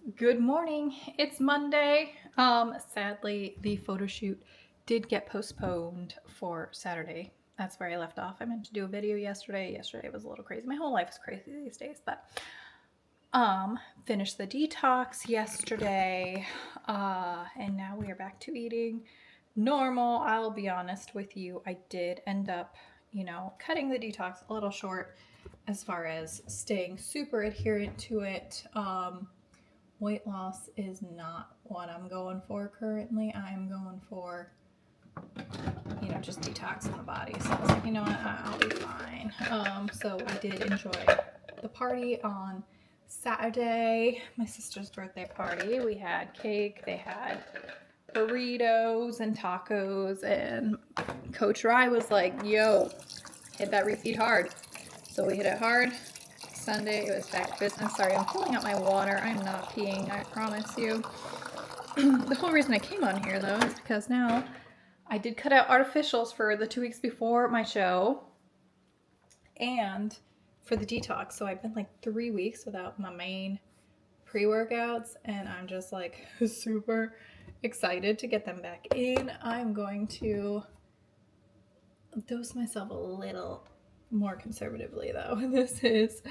Good morning. It's Monday. Sadly, the photo shoot did get postponed for Saturday. That's where I left off. I meant to do a video yesterday. Yesterday was a little crazy. My whole life is crazy these days, but finished the detox yesterday. And now we are back to eating normal. I'll be honest with you, I did end up, cutting the detox a little short as far as staying super adherent to it. Weight loss is not what I'm going for currently. I'm going for, just detoxing the body. So I was like, you know what, I'll be fine. So I did enjoy the party on Saturday, my sister's birthday party. We had cake, they had burritos and tacos, and Coach Rye was like, yo, hit that repeat hard. So we hit it hard. Sunday, it was back to business. Sorry, I'm pulling out my water. I'm not peeing, I promise you. The whole reason I came on here, though, is because now I did cut out artificials for the 2 weeks before my show and for the detox. So I've been like 3 weeks without my main pre-workouts, and I'm just like super excited to get them back in. I'm going to dose myself a little more conservatively, though. This is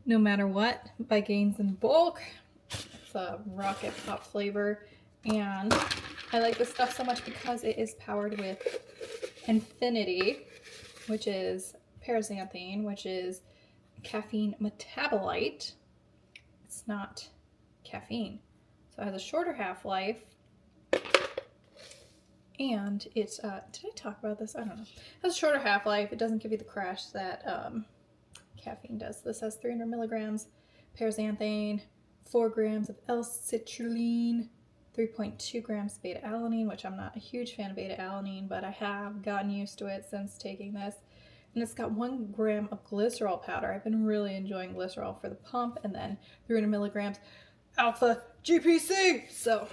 No Matter What by Gains in Bulk. It's a rocket pop flavor, and I like this stuff so much because it is powered with Infinity, which is paraxanthine, which is a caffeine metabolite. It's not caffeine, so it has a shorter half-life, and it's did I talk about this? I don't know. It has a shorter half-life. It doesn't give you the crash that caffeine does. This has 300 milligrams paraxanthine, 4 grams of L-citrulline, 3.2 grams beta-alanine, which I'm not a huge fan of beta-alanine, but I have gotten used to it since taking this. And it's got 1 gram of glycerol powder. I've been really enjoying glycerol for the pump, and then 300 milligrams alpha GPC. So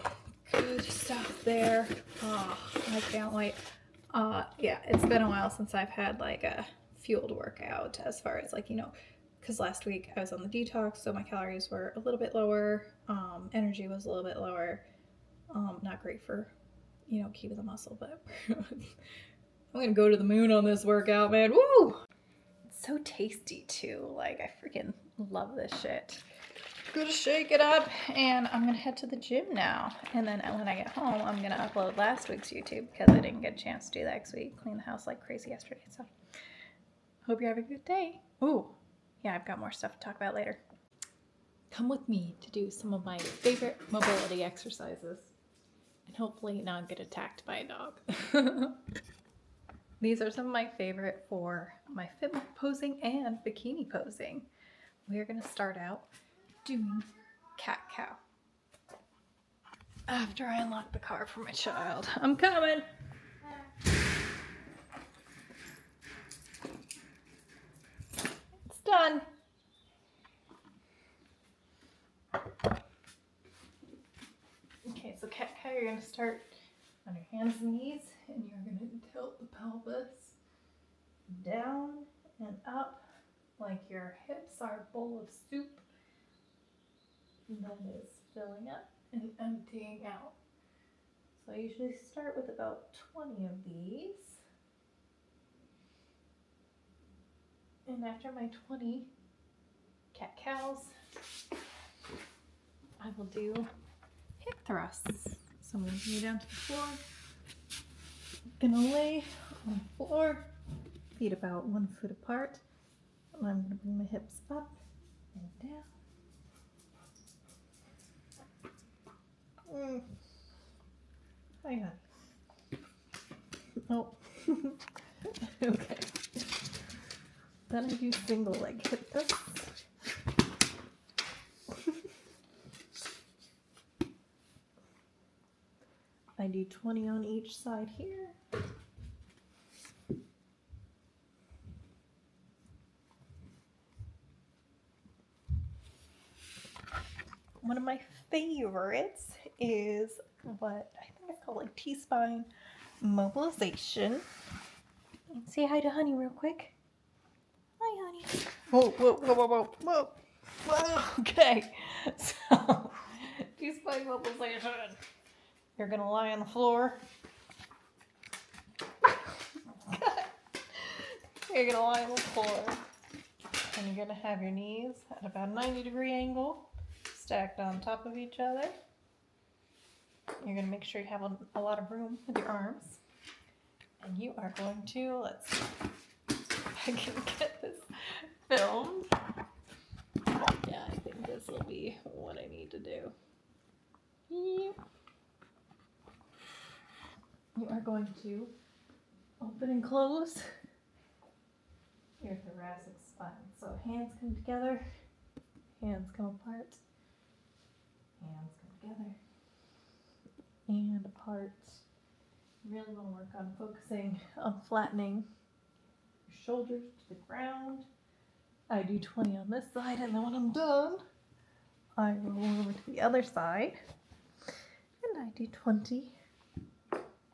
good stuff there. I can't wait. Yeah, it's been a while since I've had like a fueled workout, as far as because last week I was on the detox, so my calories were a little bit lower, energy was a little bit lower, not great for keeping the muscle, but I'm gonna go to the moon on this workout, man. Woo! It's so tasty too. Like, I freaking love this shit. Gonna shake it up, and I'm gonna head to the gym now. And then when I get home, I'm gonna upload last week's YouTube because I didn't get a chance to do that because we cleaned the house like crazy yesterday. So hope you're having a good day. Ooh, yeah, I've got more stuff to talk about later. Come with me to do some of my favorite mobility exercises and hopefully not get attacked by a dog. These are some of my favorite for my fit posing and bikini posing. We are going to start out doing cat-cow. After I unlock the car for my child. I'm coming! It's done. Okay, so cat-cow, you're going to start on your hands and knees, and you're going to tilt the pelvis down and up like your hips are a bowl of soup that is filling up and emptying out. So I usually start with about 20 of these. And after my 20 cat-cows, I will do hip thrusts. So I'm going to knee down to the floor. I'm going to lay on the floor, feet about 1 foot apart. And I'm going to bring my hips up and down. Hi, honey. Oh. Okay. Then I do single leg hip thrusts. I do 20 on each side here. One of my favorites is what I think it's called like T-spine mobilization. Say hi to Honey real quick. Hi, Honey. Whoa, whoa, whoa, whoa, whoa, whoa. Whoa. Okay. So wiggle position. You're gonna lie on the floor. You're gonna lie on the floor. And you're gonna have your knees at about a 90-degree angle, stacked on top of each other. You're gonna make sure you have a lot of room with your arms. And you are going to, let's see if I can get this filmed. Yeah, I think this will be what I need to do. You are going to open and close your thoracic spine. So hands come together, hands come apart, hands come together, and apart. You really want to work on focusing on flattening your shoulders to the ground. I do 20 on this side, and then when I'm done, I roll over to the other side, and I do 20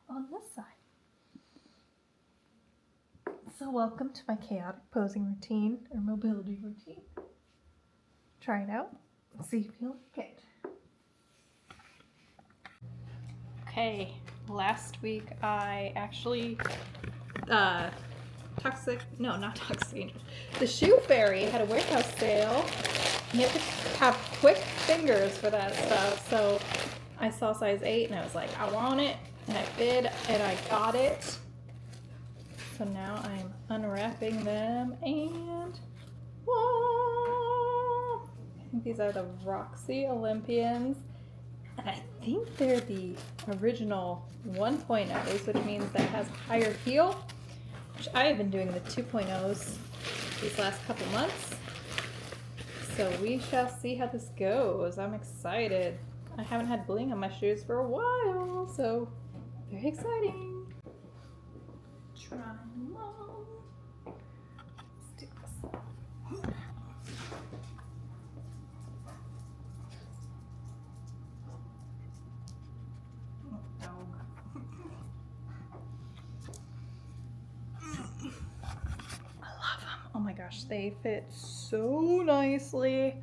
on this side. So welcome to my chaotic posing routine or mobility routine. Try it out and see if you like it. Okay, last week I actually the Shoe Fairy had a warehouse sale. You have to have quick fingers for that stuff. So I saw size 8 and I was like, I want it, and I bid and I got it. So now I'm unwrapping them, and whoa! I think these are the Roxy Olympians, and I think they're the original 1.0s, which means that it has higher heel, which I have been doing the 2.0s these last couple months. So we shall see how this goes. I'm excited. I haven't had bling on my shoes for a while, so very exciting. Try them on. Let's do this. Oh, dog. I love them. Oh my gosh, they fit so nicely.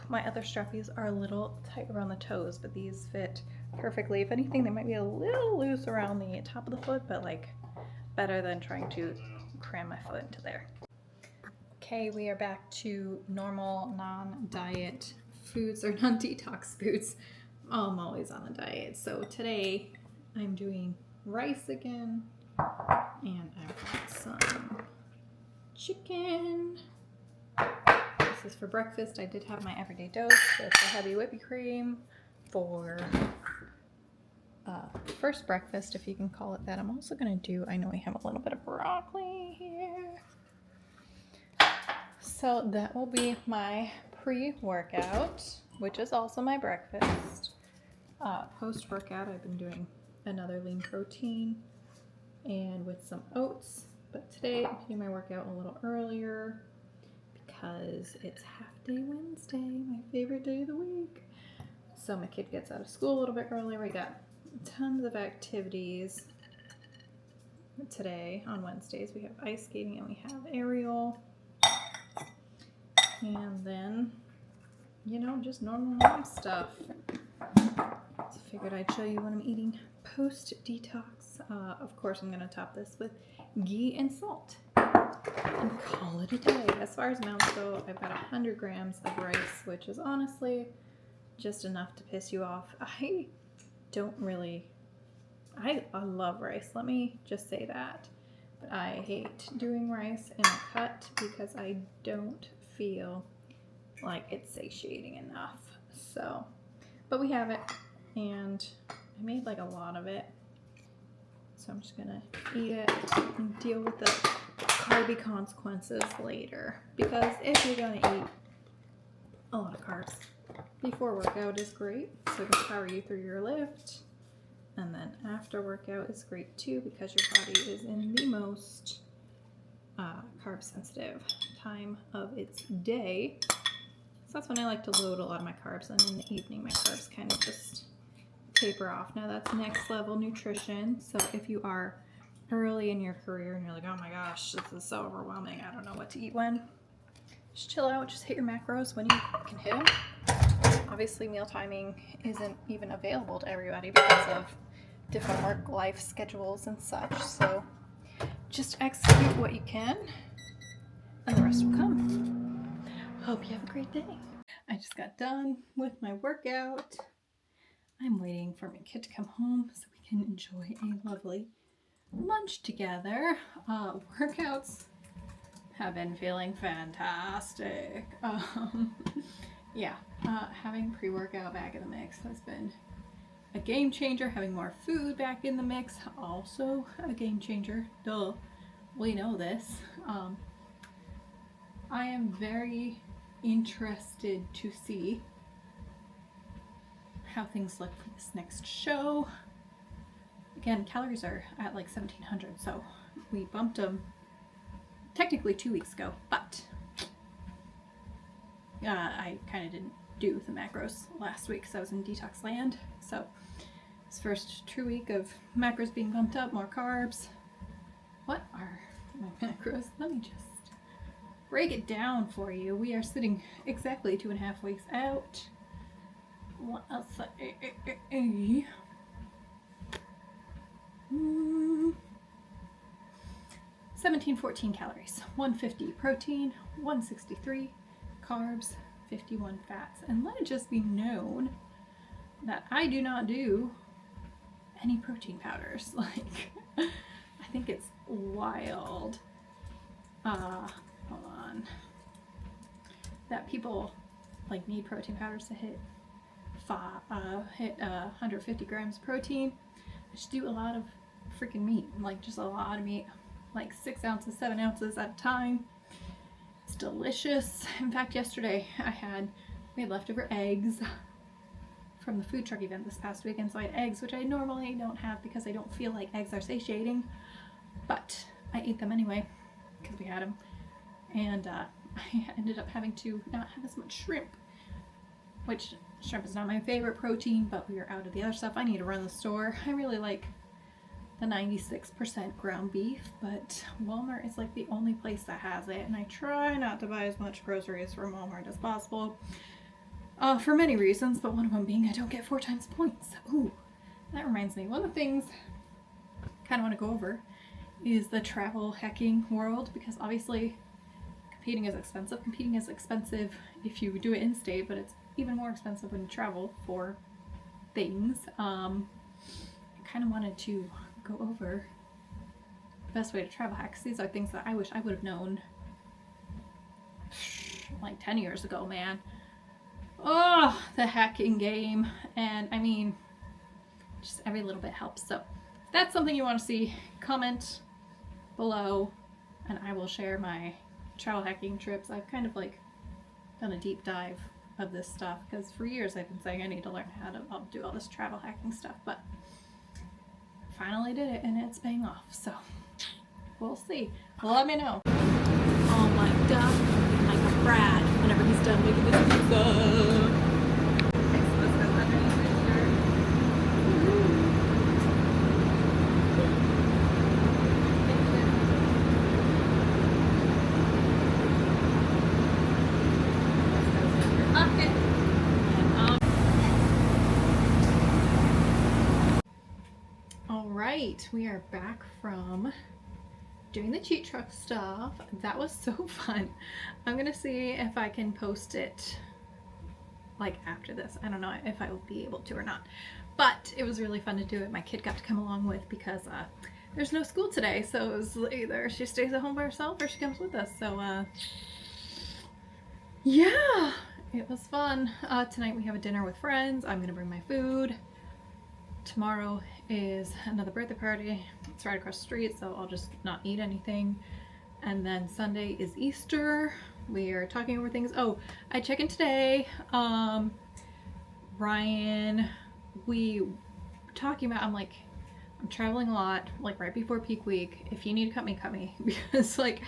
My other strappies are a little tight around the toes, but these fit perfectly. If anything, they might be a little loose around the top of the foot, but like better than trying to cram my foot into there. Okay, we are back to normal non-diet foods or non-detox foods. I'm always on a diet. So today I'm doing rice again, and I've got some chicken. This is for breakfast. I did have my everyday dose with the heavy whippy cream for first breakfast, if you can call it that. I'm also going to do, I know we have a little bit of broccoli here. So that will be my pre-workout, which is also my breakfast. Post-workout, I've been doing another lean protein and with some oats. But today I'm doing my workout a little earlier because it's half day Wednesday, my favorite day of the week. So my kid gets out of school a little bit earlier. We got tons of activities today. On Wednesdays we have ice skating and we have aerial, and then, you know, just normal mom stuff. So I figured I'd show you what I'm eating post detox. Of course I'm going to top this with ghee and salt and call it a day. As far as amounts go, I've got 100 grams of rice, which is honestly just enough to piss you off. I love rice, let me just say that, but I hate doing rice in a cut because I don't feel like it's satiating enough. So, but we have it, and I made like a lot of it, so I'm just gonna eat it and deal with the carby consequences later, because if you're gonna eat a lot of carbs before workout is great, so it can power you through your lift. And then after workout is great too, because your body is in the most carb sensitive time of its day. So that's when I like to load a lot of my carbs, and in the evening my carbs kind of just taper off. Now that's next level nutrition. So if you are early in your career and you're like, oh my gosh, this is so overwhelming, I don't know what to eat when, just chill out, just hit your macros when you can hit them. obviously meal timing isn't even available to everybody because of different work life schedules and such. So just execute what you can and the rest will come. Hope you have a great day. I just got done with my workout. I'm waiting for my kid to come home so we can enjoy a lovely lunch together. Workouts have been feeling fantastic. Having pre-workout back in the mix has been a game changer. Having more food back in the mix, also a game changer. Duh, we know this. I am very interested to see how things look for this next show. Again, calories are at like 1700, so we bumped them technically 2 weeks ago, but I kind of didn't do the macros last week because I was in detox land. So this first true week of macros being bumped up, more carbs. What are my macros? Let me just break it down for you. We are sitting exactly 2.5 weeks out. What else? 1714 calories, 150 protein, 163 carbs, 51 fats. And let it just be known that I do not do any protein powders. Like, I think it's wild. Hold on. That people like need protein powders to hit 150 grams of protein. I just do a lot of freaking meat, like just a lot of meat, like 6 ounces, 7 ounces at a time. It's delicious. In fact, yesterday we had leftover eggs from the food truck event this past weekend, so I had eggs, which I normally don't have because I don't feel like eggs are satiating, but I ate them anyway because we had them, and I ended up having to not have as much shrimp, which shrimp is not my favorite protein, but we were out of the other stuff. I need to run the store. I really like the 96% ground beef, but Walmart is like the only place that has it, and I try not to buy as much groceries from Walmart as possible, for many reasons, but one of them being I don't get 4 times points. Ooh, that reminds me, one of the things I kind of want to go over is the travel hacking world, because obviously competing is expensive. Competing is expensive if you do it in state, but it's even more expensive when you travel for things. I kind of wanted to go over the best way to travel hack, because these are things that I wish I would have known like 10 years ago, man. Oh, the hacking game. And I mean, just every little bit helps. So if that's something you want to see, comment below and I will share my travel hacking trips. I've kind of like done a deep dive of this stuff because for years I've been saying I need to learn how to do all this travel hacking stuff, but I finally did it and it's paying off. So we'll see. Let me know. Oh my god, like a Brad whenever he's done making this pizza. Alright, we are back from doing the cheat truck stuff. That was so fun. I'm gonna see if I can post it like after this. I don't know if I will be able to or not, but it was really fun to do it. My kid got to come along with because there's no school today, so it was either she stays at home by herself or she comes with us. So yeah, it was fun. Tonight we have a dinner with friends. I'm gonna bring my food. Tomorrow is another birthday party. It's right across the street, so I'll just not eat anything. And then Sunday is Easter. We are talking over things. Oh, I check in today. Ryan, we were talking about, I'm traveling a lot, like right before peak week. If you need to cut me, because like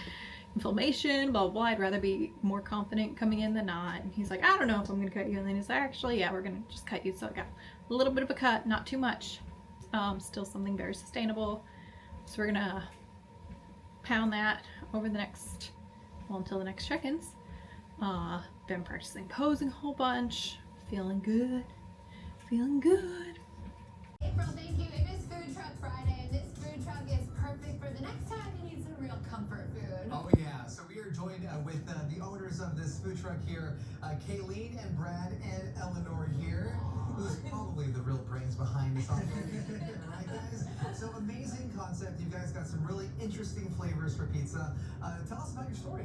inflammation, blah, blah, blah. I'd rather be more confident coming in than not. And he's like, I don't know if I'm gonna cut you. And then he's like, actually, yeah, we're gonna just cut you. So I got a little bit of a cut, not too much. Still something very sustainable. So we're gonna pound that over the until the next check-ins. Been practicing posing a whole bunch, Feeling good. Feeling good. April, thank you. It is Food Truck Friday, and this food truck is perfect for the next time you need some real comfort food. Oh yeah, so we are joined with the owners of this food truck here, Kayleen and Brad and Eleanor here, who's probably the real brains behind this operation, right guys? So amazing concept. You guys got some really interesting flavors for pizza. Tell us about your story.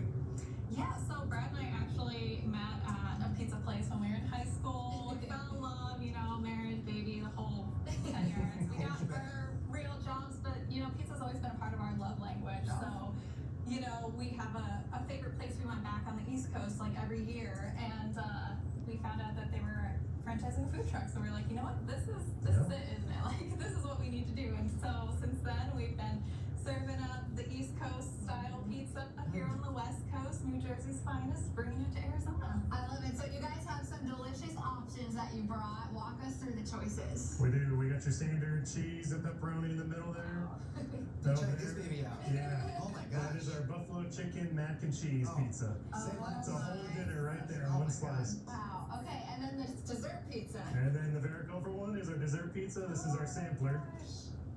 Yeah, so Brad and I actually met at a pizza place when we were in high school. We fell in love, you know, married, baby, the whole 10 years. We got our real jobs, but, you know, pizza's always been a part of our love language. So, you know, we have a favorite place we went back on the East Coast like every year, and we found out that they were franchising food trucks. So we're like, you know what, this is it, isn't it? Like, this is what we need to do. And so since then, we've been serving up the East Coast style pizza here on the West Coast, New Jersey's finest, bringing it to Arizona. I love it. So you guys have some delicious options that you brought. Walk us through the choices. We do. We got your standard cheese and pepperoni in the middle there. Check this baby out. Yeah. Oh my That gosh. is our buffalo chicken mac and cheese pizza. It's a whole dinner right there in one slice. Wow. Okay, and then the dessert pizza. And then the Vericover one is our dessert pizza. This is our sampler.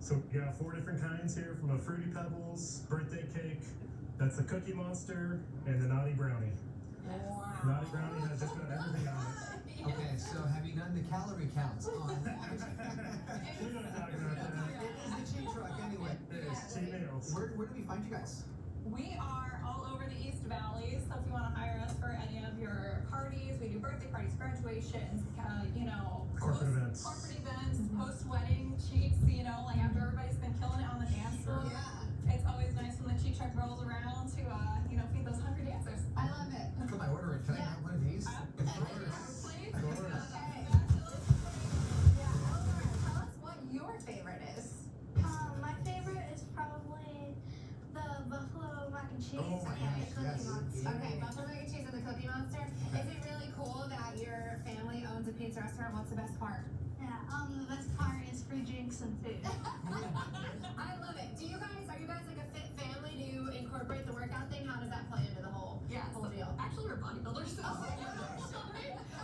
So we got 4 different kinds here, from a Fruity Pebbles, birthday cake, that's the Cookie Monster, and the Naughty Brownie. Wow. Naughty Brownie has just about everything on it. Okay, so have you done the calorie counts on We don't talk about that. It is the cheap truck anyway. It is cheap meals. Where do we find you guys? We are all over the East Valley, so if you want to hire us for any of your parties, we do birthday parties, graduations, you know, Corporate events. post-wedding cheats, you know, like after everybody's been killing it on the dance floor. Yeah. It's always nice when the cheat truck rolls around to, you know, feed those hungry dancers. I love it. Can I order it? Can I have one of these? Please. Okay. Yeah, Eleanor, tell us what your favorite is. My favorite is probably the buffalo mac and cheese. Oh my Okay, gosh, yes. Okay, buffalo mac and cheese and the Cookie Monster. Is it really cool that your family owns a pizza restaurant? What's the best part? Yeah, the best part is free drinks and food. I love it. Are you guys like a fit family? Do you incorporate the workout thing? How does that play into the whole deal? Actually, we're bodybuilders. Oh my gosh.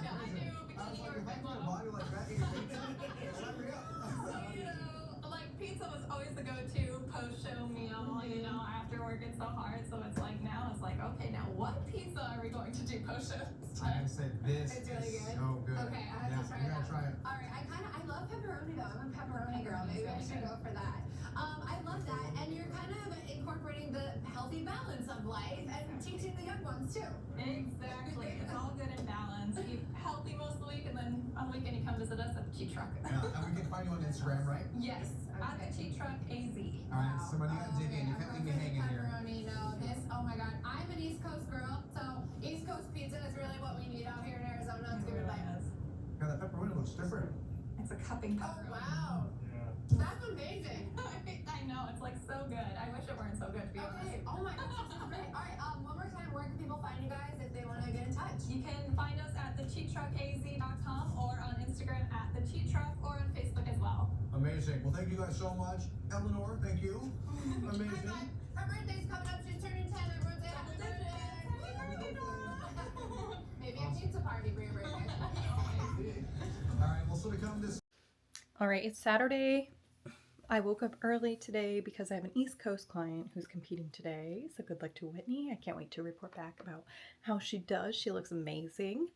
Yeah, I do. I was Bikini like, or if I big get a bottom. body like that, sign me up. So, you know, like pizza was always the go-to post-show meal, you know, after working so hard. So it's like now it's like, okay, now what pizza are we going to do post-show? I gotta say, this It's really is good? so good. Okay, I have to try you it gotta out. try it. All right, I love pepperoni though. I'm a pepperoni girl. Maybe I should go for that. I love that, and you're kind of incorporating the healthy balance of life and teaching the young ones too. Exactly. It's all good in balance. Eat healthy most of the week, and then on the weekend you come visit us at the Cheat Truck. Yeah, and we can find you on Instagram, right? Yes, at the Cheat Truck AZ. All right, somebody gotta dig in. You can't leave me hanging here. Pepperoni, no. Oh my God. I'm an East Coast girl, so East Coast pizza is really what we need out here in Arizona. It's good like. Yeah, that pepperoni looks different. It's a cupping Oh pepperoni. wow, Yeah. that's amazing. I know, it's like so good. I wish it weren't so good to be honest. Okay. Oh my gosh, this is great. All right. One more time, where can people find you guys if they want to get in touch? You can find us at thecheattruckaz.com or on Instagram at thecheattruck or on Facebook as well. Amazing. Well, thank you guys so much. Eleanor, thank you. Amazing. Her birthday's coming up. She's turning 10. Everyone say happy birthday. Maybe a pizza party for your birthday. All right, well, so to come this. All right, it's Saturday. I woke up early today because I have an East Coast client who's competing today. So good luck to Whitney. I can't wait to report back about how she does. She looks amazing.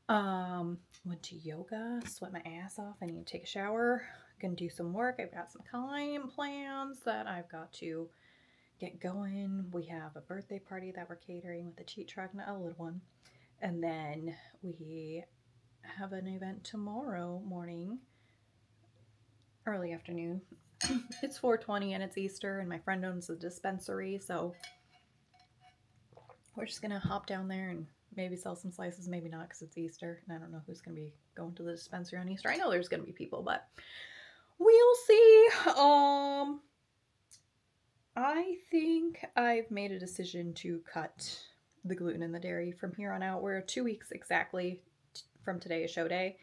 Went to yoga, sweat my ass off. I need to take a shower. Gonna do some work. I've got some client plans that I've got to get going. We have a birthday party that we're catering with the Cheat Truck, not a little one. And then we have an event tomorrow morning, early afternoon. It's 4:20 and it's Easter, and my friend owns a dispensary, so we're just gonna hop down there and maybe sell some slices, maybe not because it's Easter, and I don't know who's gonna be going to the dispensary on Easter. I know there's gonna be people, but we'll see. I think I've made a decision to cut the gluten and the dairy from here on out. We're 2 weeks exactly from today is show day.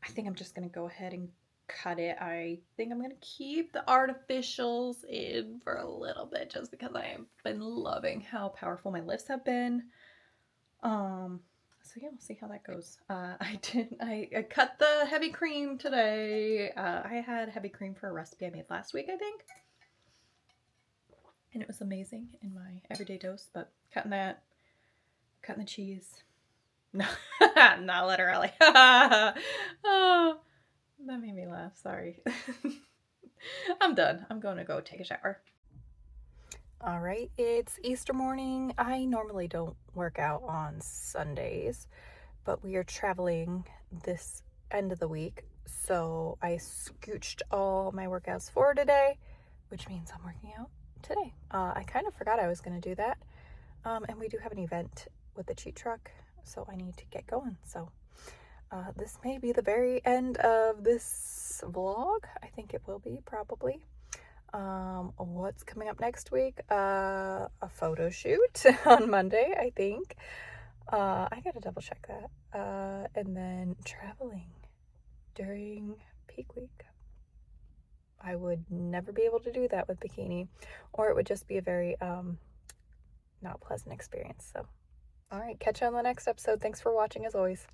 I think I'm just gonna go ahead and cut it. I think I'm gonna keep the artificials in for a little bit just because I have been loving how powerful my lifts have been. So yeah, we'll see how that goes. I cut the heavy cream today. I had heavy cream for a recipe I made last week, I think. And it was amazing in my everyday dose, but cutting the cheese. No, not literally. Oh, that made me laugh. Sorry. I'm done. I'm going to go take a shower. All right, it's Easter morning. I normally don't work out on Sundays, but we are traveling this end of the week, so I scooched all my workouts for today, which means I'm working out today. I kind of forgot I was going to do that, and we do have an event with the cheat truck, so I need to get going. So this may be the very end of this vlog. I think it will be, probably. What's coming up next week? A photo shoot on Monday, I think. I gotta double check that. And then traveling during peak week. I would never be able to do that with bikini, or it would just be a very not pleasant experience. So, all right, catch you on the next episode. Thanks for watching as always.